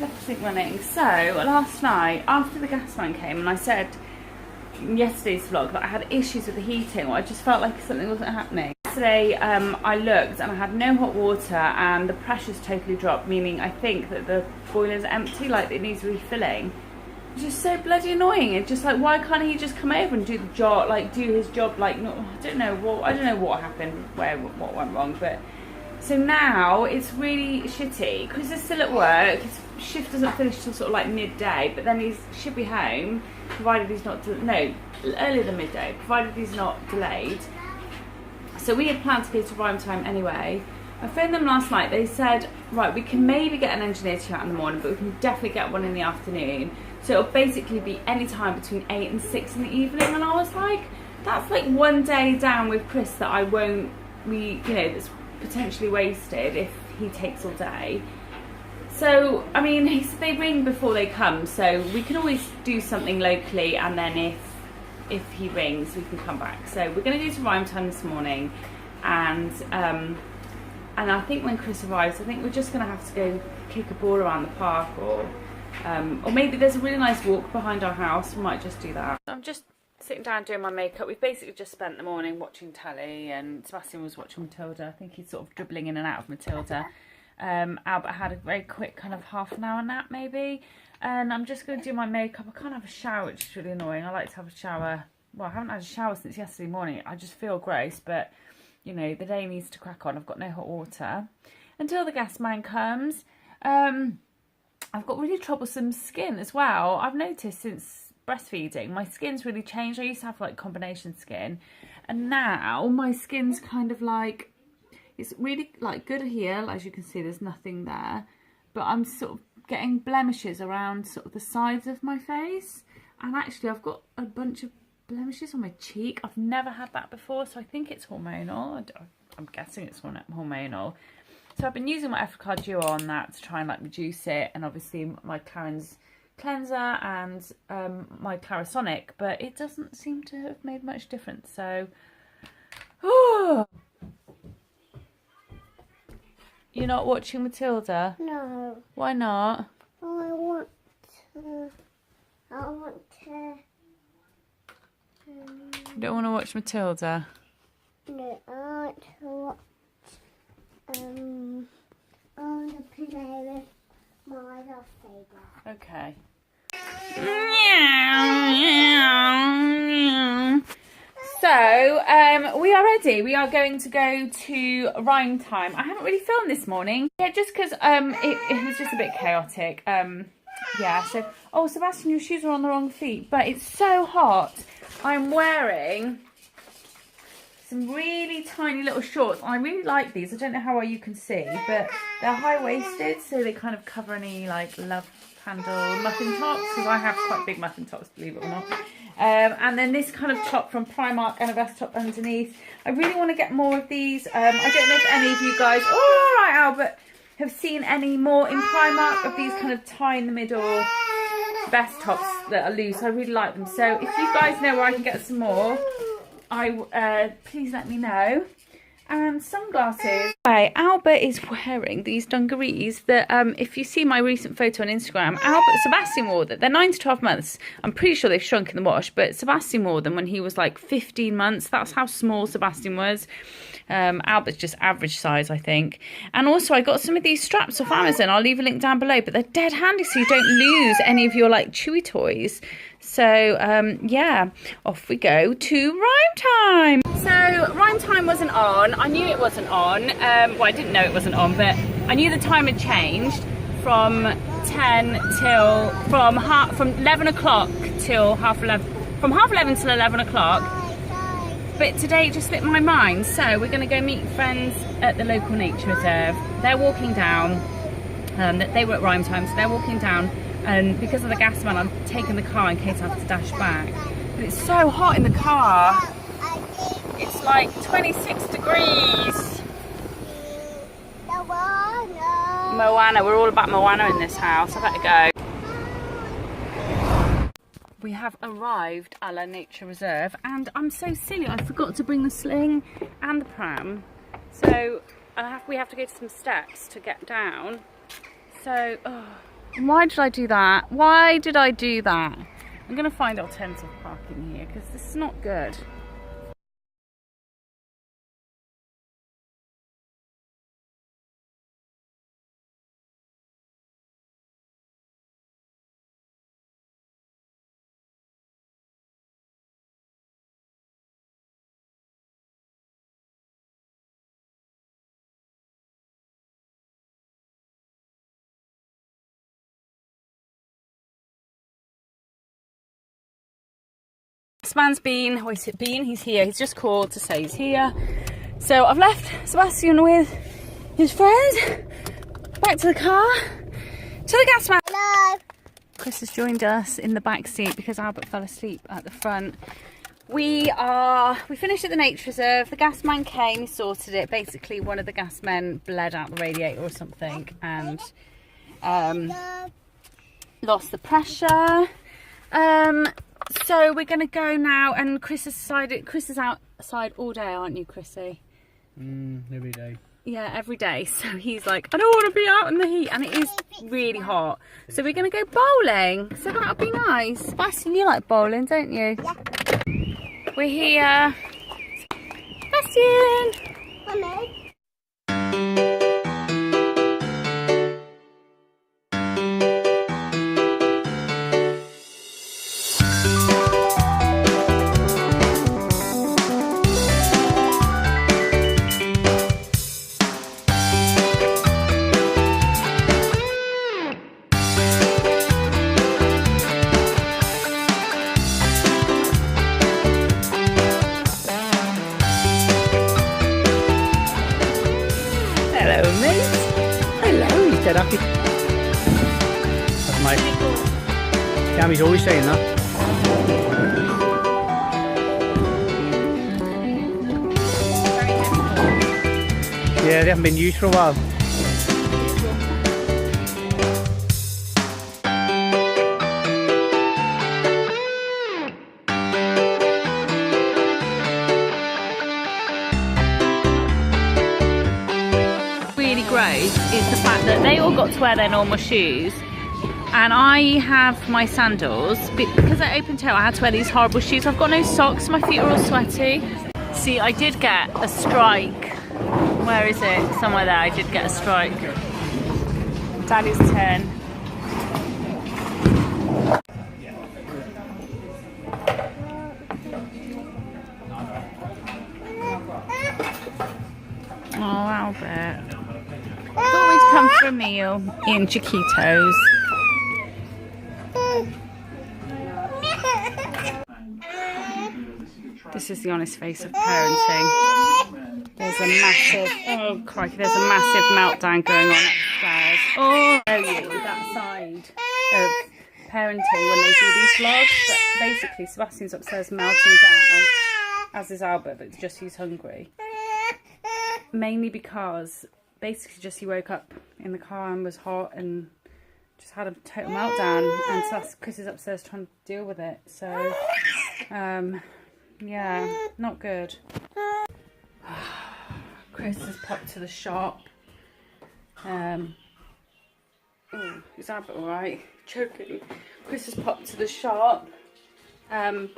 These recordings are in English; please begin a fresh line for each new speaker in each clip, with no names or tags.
Left sync running. So last night, after the gas man came, and I said in yesterday's vlog that I had issues with the heating, or I just felt like something wasn't happening. Yesterday, I looked and I had no hot water, and the pressure's totally dropped, meaning I think that the boiler's empty, like it needs refilling. It's just so bloody annoying. It's just like, why can't he just come over and do the job, like do his job, like not, I don't know what happened, what went wrong, but. So now it's really shitty because he's still at work. His shift doesn't finish till sort of like midday, but then he should be home, provided he's not earlier than midday, provided he's not delayed. So we had planned to go to Rhyme Time anyway. I phoned them last night. They said, right, we can maybe get an engineer to you out in the morning, but we can definitely get one in the afternoon. So it'll basically be any time between 8 and 6 in the evening. And I was like, that's like one day down with Chris that I won't that's potentially wasted if he takes all day. So I mean, they ring before they come, so we can always do something locally, and then if he rings we can come back. So we're going to go to Rhyme Time this morning, and I think when Chris arrives, I think we're just going to have to go kick a ball around the park, or maybe there's a really nice walk behind our house. We might just do that. I'm just sitting down doing my makeup. We've basically just spent the morning watching telly, and Sebastian was watching Matilda. I think he's sort of dribbling in and out of Matilda. Albert had a very quick kind of half an hour nap maybe, and I'm just going to do my makeup. I can't have a shower, which is really annoying. I like to have a shower. Well, I haven't had a shower since yesterday morning. I just feel gross, but you know, the day needs to crack on. I've got no hot water until the gas man comes. I've got really troublesome skin as well. I've noticed since breastfeeding, my skin's really changed. I used to have like combination skin, and now my skin's kind of like, it's really like good here, as you can see there's nothing there, but I'm sort of getting blemishes around sort of the sides of my face, and actually I've got a bunch of blemishes on my cheek. I've never had that before, so I think it's hormonal. I'm guessing it's hormonal. So I've been using my Effaclar Duo on that to try and like reduce it, and obviously my Clarins cleanser and my Clarisonic, but it doesn't seem to have made much difference. So you're not watching Matilda?
No.
Why not?
I want to
You don't want to watch Matilda?
no, I want to watch I want to play with my love saber.
Okay. So, we are ready. We are going to go to Rhyme Time. I haven't really filmed this morning. Yeah, just because it was just a bit chaotic. Yeah, so... Oh, Sebastian, your shoes are on the wrong feet. But it's so hot. I'm wearing some really tiny little shorts. I really like these. I don't know how well you can see, but they're high-waisted, so they kind of cover any, like, love handle muffin tops, because I have quite big muffin tops, believe it or not. And then this kind of top from Primark, and a vest top underneath. I really want to get more of these. I don't know if any of you guys, oh, all right, Albert, have seen any more in Primark of these kind of tie in the middle vest tops that are loose. I really like them. So if you guys know where I can get some more, please let me know. And sunglasses. Right, Albert is wearing these dungarees that, if you see my recent photo on Instagram, Sebastian wore that. They're 9 to 12 months. I'm pretty sure they've shrunk in the wash, but Sebastian wore them when he was like 15 months. That's how small Sebastian was. Albert's just average size, I think. And also I got some of these straps off Amazon. I'll leave a link down below, but they're dead handy so you don't lose any of your like chewy toys. So yeah, off we go to Rhyme Time. So Rhyme Time wasn't on. I knew it wasn't on. Well, I didn't know it wasn't on, but I knew the time had changed from 11 o'clock till half 11. From half 11 till 11 o'clock. But today it just slipped my mind. So we're going to go meet friends at the local nature reserve. They're walking down. They were at Rhyme Time, so they're walking down. And because of the gas man, I'm taking the car in case I have to dash back. But it's so hot in the car. It's like 26 degrees. Moana. We're all about Moana in this house. I better go. We have arrived at La Nature Reserve, and I'm so silly. I forgot to bring the sling and the pram. So we have to go to some steps to get down. So, why did I do that? Why did I do that? I'm going to find alternative parking here because this is not good. This man's been, where's it been? He's here. He's just called to say he's here. So I've left Sebastian with his friends. Back to the car. To the gas man.
Hello.
Chris has joined us in the back seat because Albert fell asleep at the front. We finished at the nature reserve. The gas man came, he sorted it. Basically, one of the gas men bled out the radiator or something and lost the pressure. So we're going to go now, and Chris has decided. Chris is outside all day, aren't you, Chrissy?
Every day.
Yeah, every day. So he's like, I don't want to be out in the heat, and it is really hot. So we're going to go bowling. So that'll be nice. Sebastian, you like bowling, don't you?
Yeah.
We're here. Sebastian!
Mommy.
That's mate. Cammy's always saying that. Yeah, they haven't been used for a while.
Is the fact that they all got to wear their normal shoes and I have my sandals, because I open toe I had to wear these horrible shoes. I've got no socks, my feet are all sweaty. See, I did get a strike. Where is it? Somewhere there I did get a strike. Daddy's turn. Oh, Albert. Thought we'd come for a meal in Chiquitos. This is the honest face of parenting. There's a massive, oh crikey, there's a massive meltdown going on upstairs. Oh, show you that side of parenting when they do these vlogs. But basically, Sebastian's upstairs melting down, as is Albert, but just he's hungry. Mainly because basically just he woke up in the car and was hot and just had a total meltdown, and so Chris is upstairs trying to deal with it. So yeah, not good. Chris has popped to the shop. Is Albert alright? Choking. Chris has popped to the shop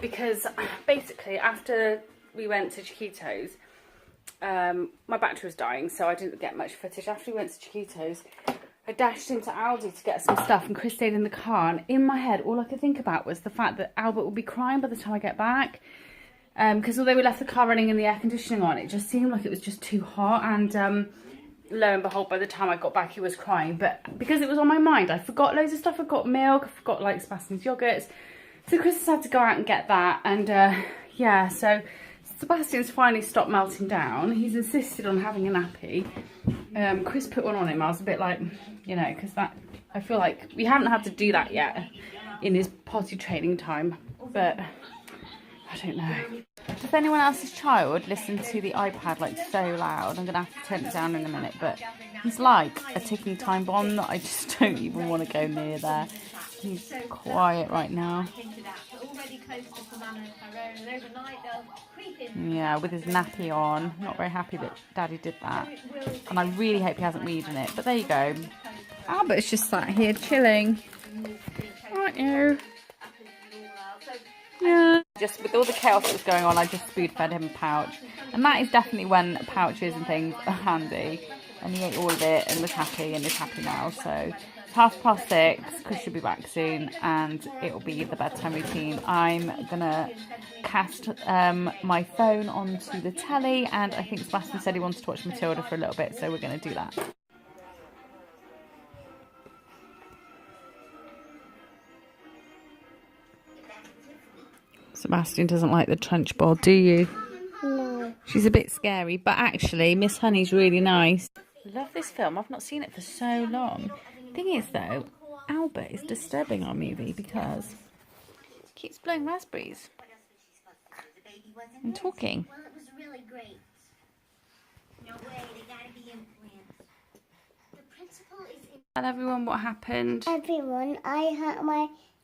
because basically after we went to Chiquitos, my battery was dying, so I didn't get much footage. After we went to Chiquitos, I dashed into Aldi to get some stuff, and Chris stayed in the car, and in my head all I could think about was the fact that Albert would be crying by the time I get back, because although we left the car running and the air conditioning on, it just seemed like it was just too hot, and lo and behold, by the time I got back he was crying. But because it was on my mind, I forgot loads of stuff. I got milk, I forgot like Sebastian's yogurts, so Chris has had to go out and get that, and yeah, so Sebastian's finally stopped melting down. He's insisted on having a nappy. Chris put one on him. I was a bit like, you know, because that, I feel like we haven't had to do that yet in his potty training time, but I don't know. Does anyone else's child listen to the iPad like so loud? I'm gonna have to turn it down in a minute, but he's like a ticking time bomb that I just don't even want to go near there. He's quiet right now. Yeah, with his nappy on. Not very happy that Daddy did that. And I really hope he hasn't weed in it. But there you go. Albert's just sat here chilling. Aren't you? Yeah. Just with all the chaos that's going on, I just spoon fed him a pouch. And that is definitely when pouches and things are handy. And he ate all of it and was happy and is happy now. So it's 6:30. Chris should be back soon and it will be the bedtime routine. I'm going to cast my phone onto the telly, and I think Sebastian said he wanted to watch Matilda for a little bit, so we're going to do that. Sebastian doesn't like the trench ball, do you?
No.
She's a bit scary, but actually Miss Honey's really nice. Love this film. I've not seen it for so long. Thing is though, Albert is disturbing our movie because he keeps blowing raspberries and talking.
Well, it was really great. No way, they gotta be implants. The principal is in.
Tell everyone what happened.
Everyone, I hurt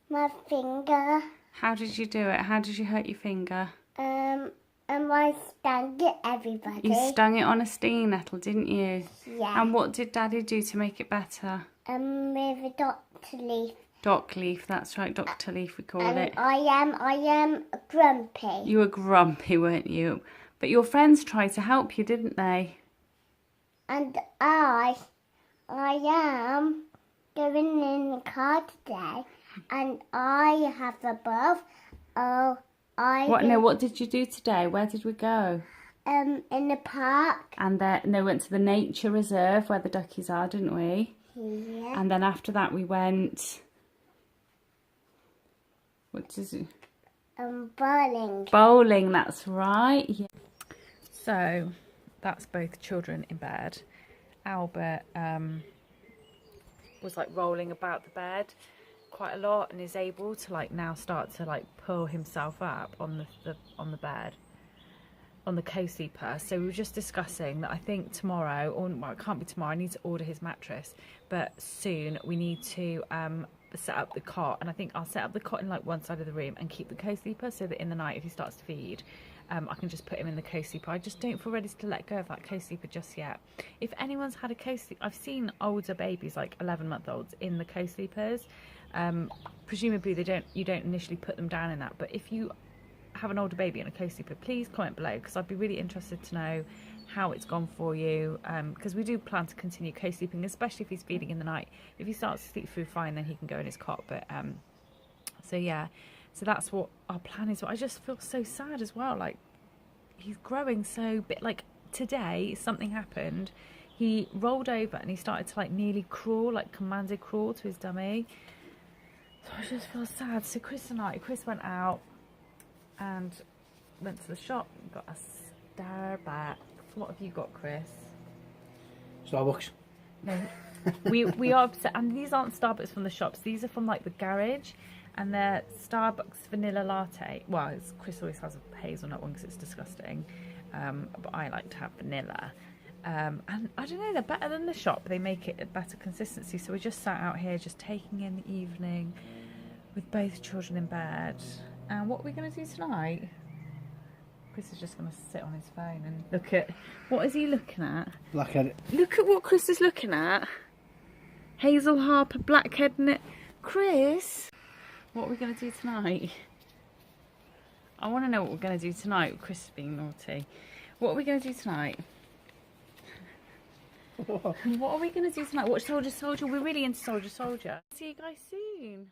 my finger.
How did you do it? How did you hurt your finger?
And I stung it, everybody.
You stung it on a stinging nettle, didn't you?
Yeah.
And what did Daddy do to make it better?
With a Dr. Leaf.
Doc Leaf, that's right, Dr. Leaf we call it.
I am grumpy.
You were grumpy, weren't you? But your friends tried to help you, didn't they?
And I am going in the car today, and I have a bath.
What did you do today? Where did we go?
In the park.
And then we went to the nature reserve where the duckies are, didn't we?
Yeah.
And then after that we went. What is it?
Bowling.
Bowling, that's right. Yeah. So that's both children in bed. Albert was like rolling about the bed quite a lot and is able to like now start to like pull himself up on the bed, on the co-sleeper. So we were just discussing that I think tomorrow, or well, it can't be tomorrow, I need to order his mattress, but soon we need to set up the cot, and I think I'll set up the cot in like one side of the room and keep the co-sleeper so that in the night if he starts to feed, I can just put him in the co-sleeper. I just don't feel ready to let go of that co-sleeper just yet. If anyone's had a co-sleeper, I've seen older babies like 11-month-olds in the co-sleepers. Presumably you don't initially put them down in that, but if you have an older baby in a co-sleeper, please comment below because I'd be really interested to know how it's gone for you, because we do plan to continue co-sleeping, especially if he's feeding in the night. If he starts to sleep through fine, then he can go in his cot, but so yeah, so that's what our plan is. But I just feel so sad as well, like he's growing so big. Like today something happened, he rolled over and he started to like nearly crawl, like commanded crawl to his dummy. So I just feel sad. So Chris went out and went to the shop and got a Starbucks. What have you got, Chris?
Starbucks.
No, we are upset, and these aren't Starbucks from the shops. These are from like the garage, and they're Starbucks vanilla latte. Well, Chris always has a hazelnut one because it's disgusting, but I like to have vanilla. And I don't know, they're better than the shop. They make it a better consistency. So we just sat out here, just taking in the evening with both children in bed. And what are we going to do tonight? Chris is just going to sit on his phone and look at... What is he looking at?
Blackhead.
Look at what Chris is looking at. Hazel Harper, Blackhead Knit. Chris, what are we going to do tonight? I want to know what we're going to do tonight with Chris being naughty. What are we going to do tonight? What are we going to do tonight? Watch Soldier Soldier. We're really into Soldier Soldier. See you guys soon.